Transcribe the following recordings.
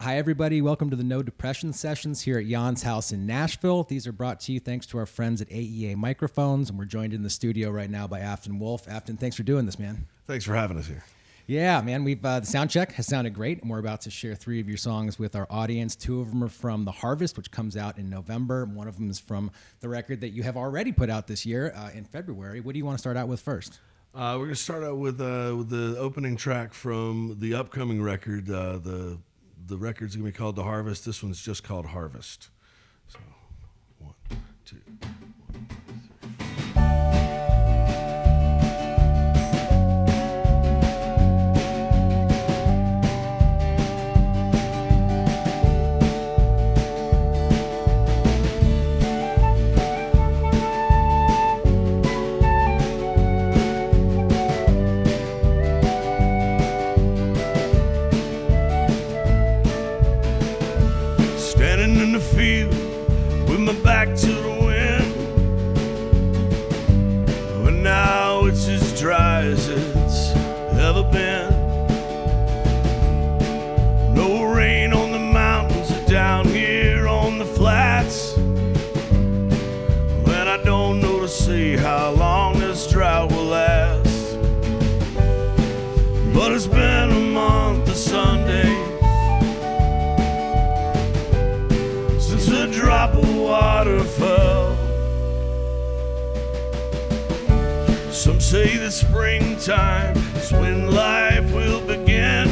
Hi, everybody. Welcome to the No Depression Sessions here at Jan's house in Nashville. These are brought to you thanks to our friends at AEA Microphones, and we're joined in the studio right now by Afton Wolfe. Afton, thanks for doing this, man. Thanks for having us here. Yeah, man, we've the sound check has sounded great, and we're about to share 3 of your songs with our audience. 2 of them are from The Harvest, which comes out in November, and 1 of them is from the record that you have already put out this year in February. What do you want to start out with first? We're going to start out with the opening track from the upcoming record. The record's going to be called The Harvest. This one's just called Harvest. So, 1, 2. Back to the wind, but now it's as dry as it's ever been. No rain on the mountains or down here on the flats, and I don't know to say how long this drought will last. But it's been a month of Sundays since a drop of water fell. Some say that springtime is when life will begin.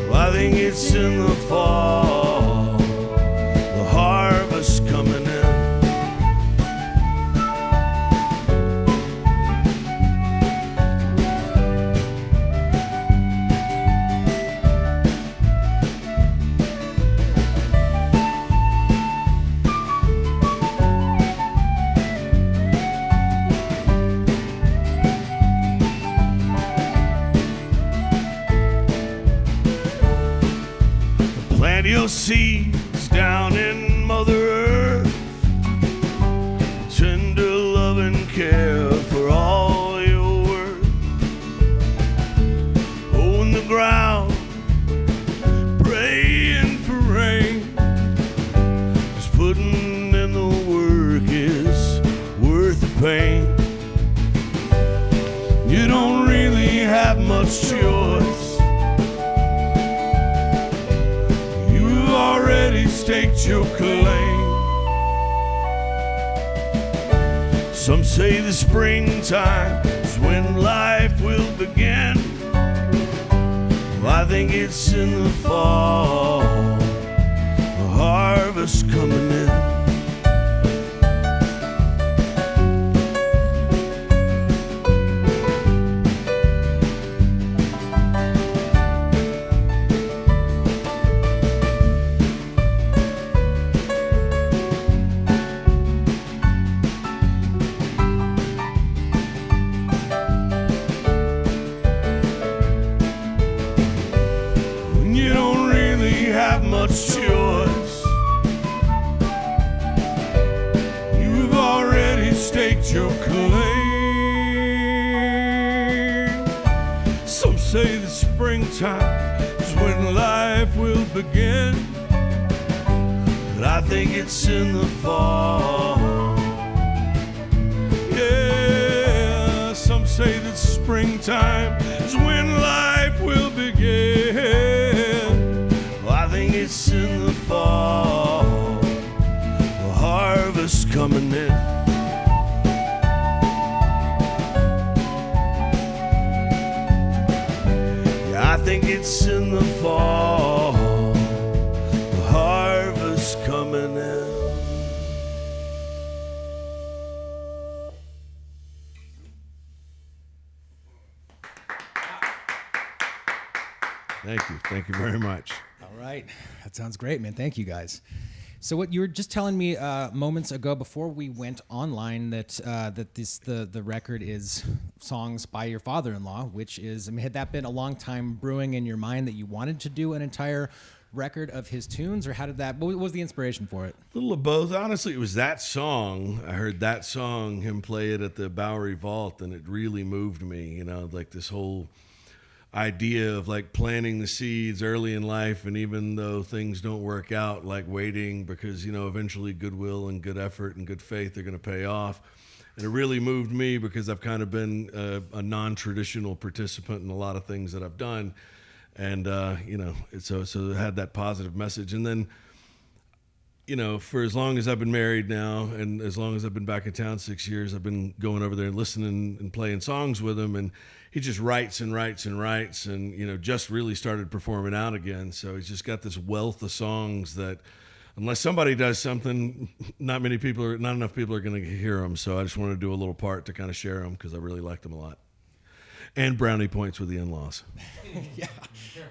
Well, I think it's in the fall, the harvest coming in. Your seeds down in Mother Earth, tender love and care for all your worth. Oh, in the ground, praying for rain, 'cause putting in the work is worth the pain. You don't really have much choice. Already staked your claim. Some say the springtime is when life will begin. Well, I think it's in the fall, the harvest coming in. Choice. You've already staked your claim. Some say the springtime is when life will begin, but I think it's in the fall. Yeah, some say that springtime is when life will begin. I think it's in the fall, the harvest coming in. Yeah, I think it's in the fall, the harvest coming in. Thank you very much. All right. That sounds great, man. Thank you, guys. So what you were just telling me moments ago before we went online that the record is songs by your father-in-law, which is, I mean, had that been a long time brewing in your mind that you wanted to do an entire record of his tunes, or how did that, what was the inspiration for it? A little of both. Honestly, it was that song. I heard that song, him play it at the Bowery Vault, and it really moved me, you know, like this whole idea of like planting the seeds early in life, and even though things don't work out, like waiting, because eventually goodwill and good effort and good faith are going to pay off. And it really moved me because I've kind of been a non-traditional participant in a lot of things that I've done, and so it had that positive message. And then for as long as I've been married now, and as long as I've been back in town 6 years, I've been going over there and listening and playing songs with him, and he just writes and writes and writes, and just really started performing out again. So he's just got this wealth of songs that, unless somebody does something, not enough people are going to hear them. So I just wanted to do a little part to kind of share them because I really liked them a lot. And brownie points with the in-laws.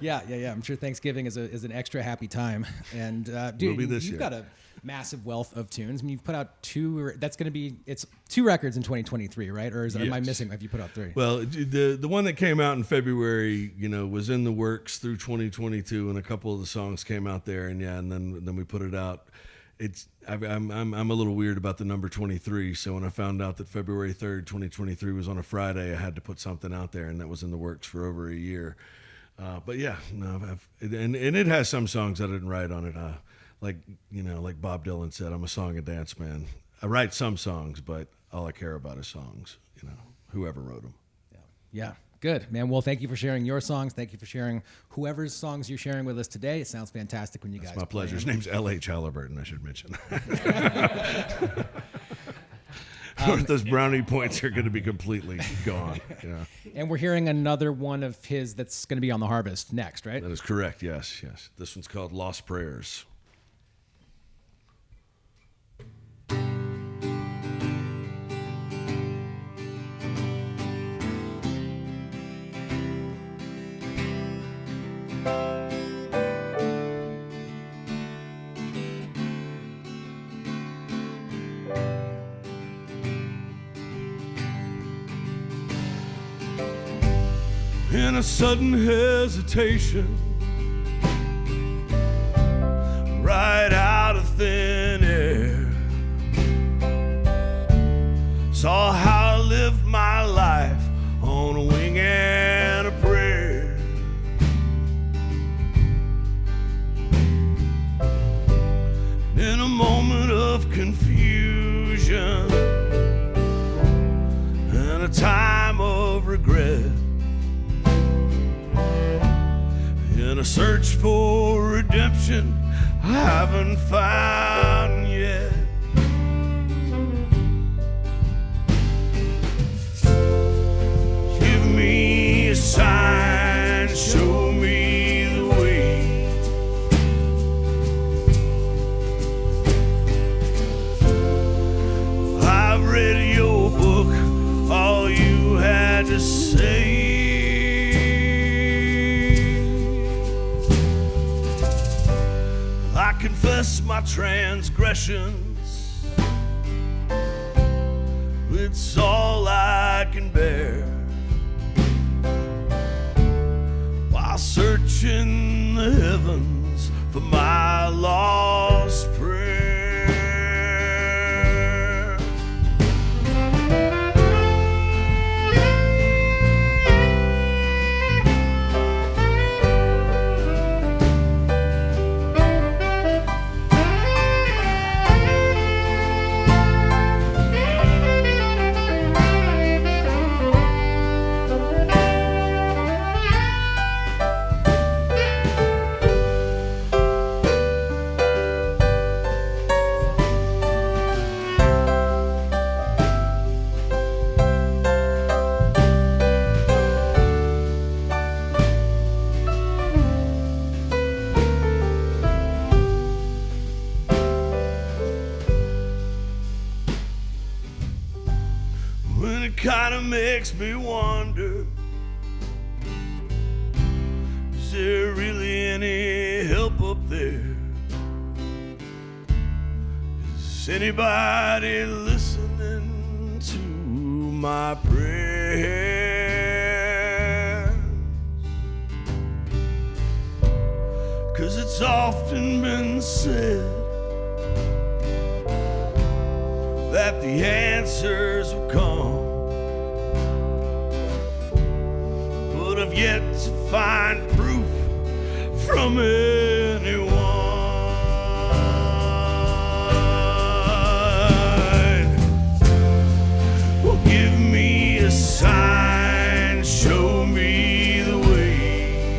Yeah. I'm sure Thanksgiving is an extra happy time. And dude, you've got a massive wealth of tunes. I mean, you've put out it's 2 records in 2023, right? Or am I missing? Have you put out 3? Well, the one that came out in February, was in the works through 2022, and a couple of the songs came out there, and then we put it out. I'm a little weird about the number 23, so when I found out that February 3rd, 2023 was on a Friday, I had to put something out there, and that was in the works for over a year. But yeah, no, and it has some songs I didn't write on it. Like Bob Dylan said, I'm a song and dance man. I write some songs, but all I care about is songs, whoever wrote them. Yeah. Good, man. Well, thank you for sharing your songs. Thank you for sharing whoever's songs you're sharing with us today. It sounds fantastic when you guys play. My pleasure. His name's L.H. Halliburton, I should mention. Those brownie points are going to be completely gone. Yeah. And we're hearing another one of his that's going to be on the Harvest next, right? That is correct, yes. This one's called Lost Prayers. In a sudden hesitation, right out of thin air, saw how I lived my life on a wing and a prayer. In a moment of confusion and a time of regret, in a search for redemption I haven't found yet. Give me a sign, show me the way. I've read your book, all you had to say. I confess my transgressions, it's all I can bear, while searching the heavens for my lost prayer. Kinda makes me wonder, is there really any help up there? Is anybody listening to my prayers? 'Cause it's often been said that the answers will come, but I've yet to find proof from anyone. Well, give me a sign, show me the way.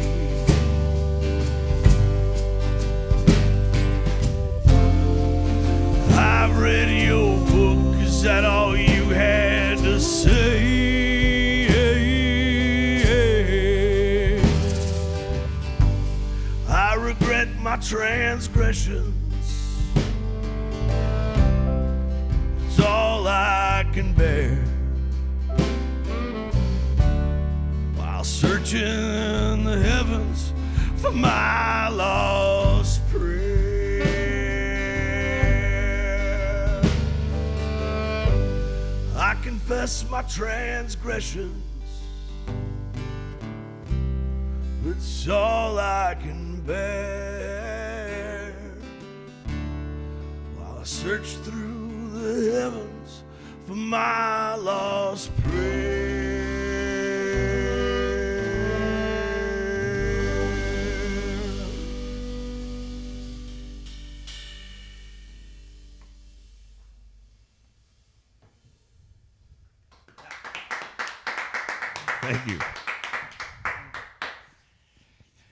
I've read your book, is that all you had to say? I regret my transgressions, it's all I can bear. While searching in the heavens for my lost prayer, I confess my transgressions, it's all I can bear. While I search through the heavens for my lost prayer. Thank you.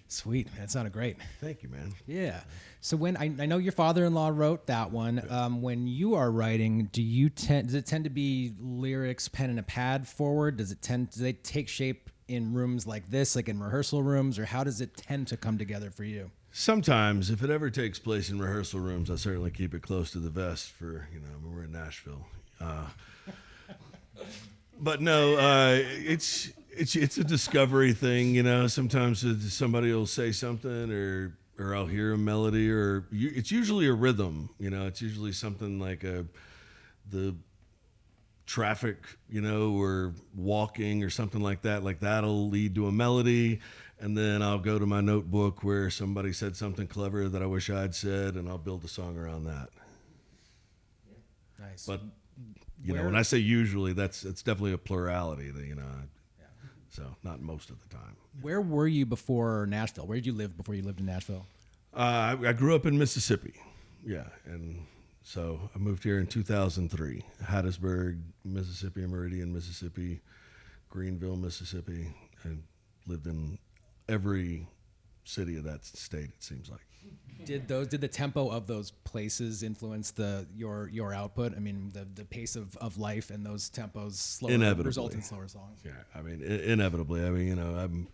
Sweet. That sounded great. Thank you, man. Yeah. So when I know your father-in-law wrote that one, when you are writing, does it tend to be lyrics, pen and a pad forward? Do they take shape in rooms like this, like in rehearsal rooms, or how does it tend to come together for you? Sometimes, if it ever takes place in rehearsal rooms, I certainly keep it close to the vest for, when we're in Nashville. But no, it's a discovery thing, Sometimes somebody will say something, or I'll hear a melody, or it's usually a rhythm. It's usually something like the traffic, or walking or something like that. Like that'll lead to a melody, and then I'll go to my notebook where somebody said something clever that I wish I'd said, and I'll build a song around that. Nice. But when I say usually, it's definitely a plurality. So not most of the time. Where were you before Nashville? Where did you live before you lived in Nashville? I grew up in Mississippi. Yeah, and so I moved here in 2003. Hattiesburg, Mississippi, Meridian, Mississippi, Greenville, Mississippi. I lived in every city of that state, it seems like. Did the tempo of those places influence your output? I mean, the pace of life and those tempos result in slower songs. Yeah, I mean, inevitably. I mean,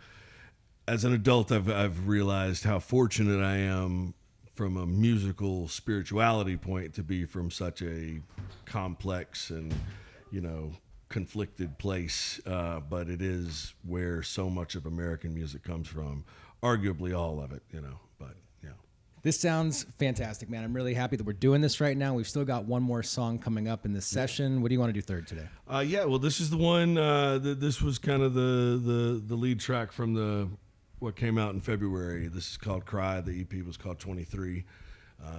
as an adult, I've realized how fortunate I am from a musical spirituality point to be from such a complex and conflicted place. But it is where so much of American music comes from. Arguably all of it, but. This sounds fantastic, man. I'm really happy that we're doing this right now. We've still got one more song coming up in this session. What do you want to do third today? Well, this is the one. This was kind of the lead track from what came out in February. This is called Cry. The EP was called 23.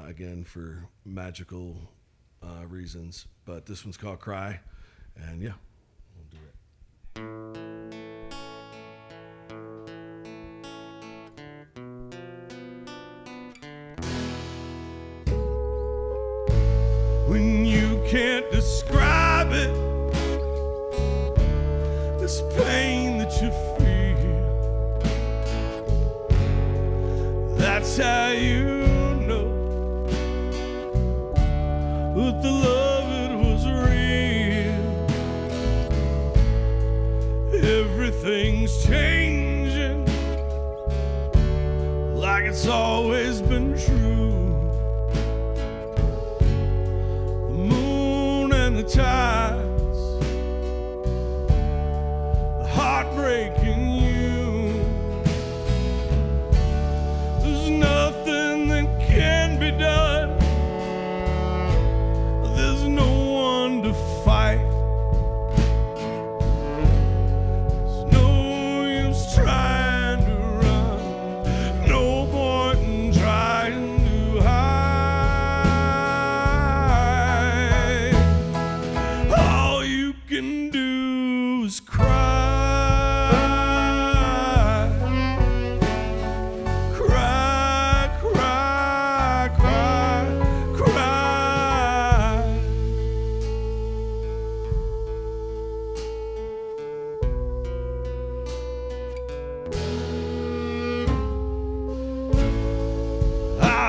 Again, for magical reasons. But this one's called Cry. And yeah, we'll do it. When you can't describe it, this pain that you feel, that's how you know that the love, it was real. Everything's changing like it's always been true. The tides, the heartbreak in you. There's nothing that can be done. There's no one to fight. There's no use trying to run, no point in trying to hide.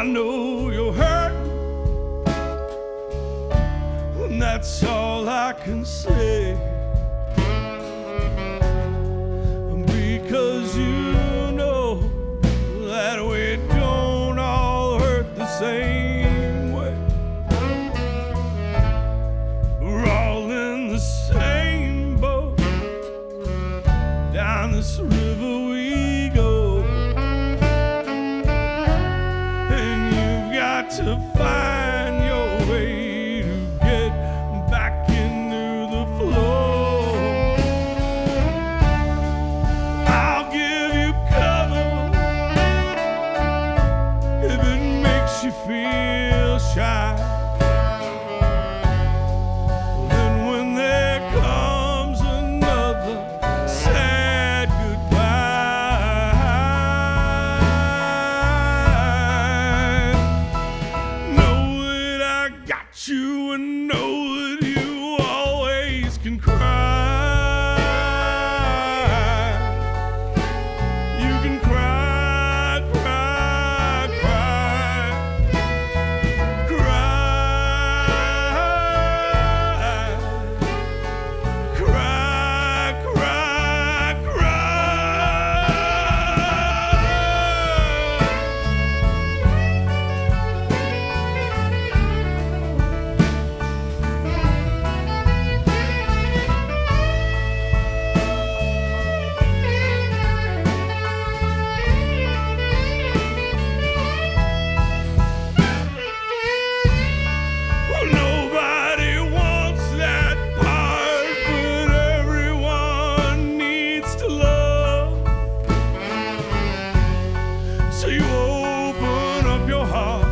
I know you're hurt, and that's all I can say. Because you know that we don't all hurt the same way. We're all in the same boat. Down this river we go. And you've got to find your way to get back into the flow. I'll give you cover if it makes you feel shy. Then when there comes another sad goodbye, know that I got you and know that you always can cry. You can cry, cry, cry, cry, cry, cry, cry. Well, nobody wants that part, but everyone needs to love. So you open up your heart,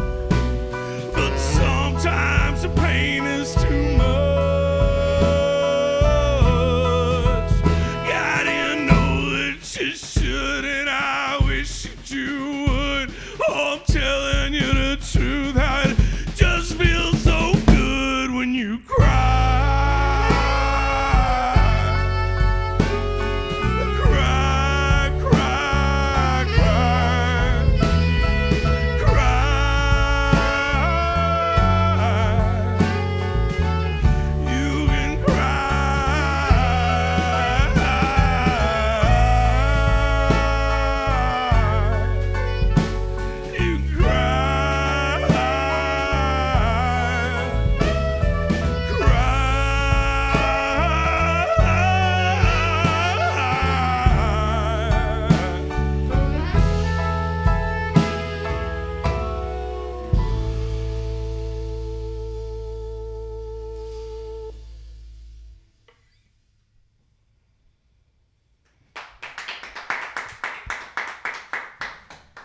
but sometimes the pain is too much. Gotta know that you should, and I wish that you would. Oh, I'm telling you the truth, how it just feels so good when you cry. Cry, cry, cry, cry. You can cry. You can cry.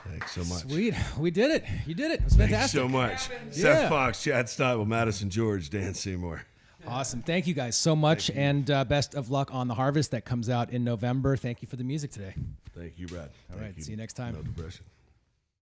Thanks so much. Sweet. We did it. You did it. It was Thanks fantastic. so much. Yeah. Seth Fox, Chad Stuible, Madison George, Dan Seymour. Awesome. Thank you guys so much. And best of luck on The Harvest that comes out in November. Thank you for the music today. Thank you, Brad. All right. See you next time. No depression.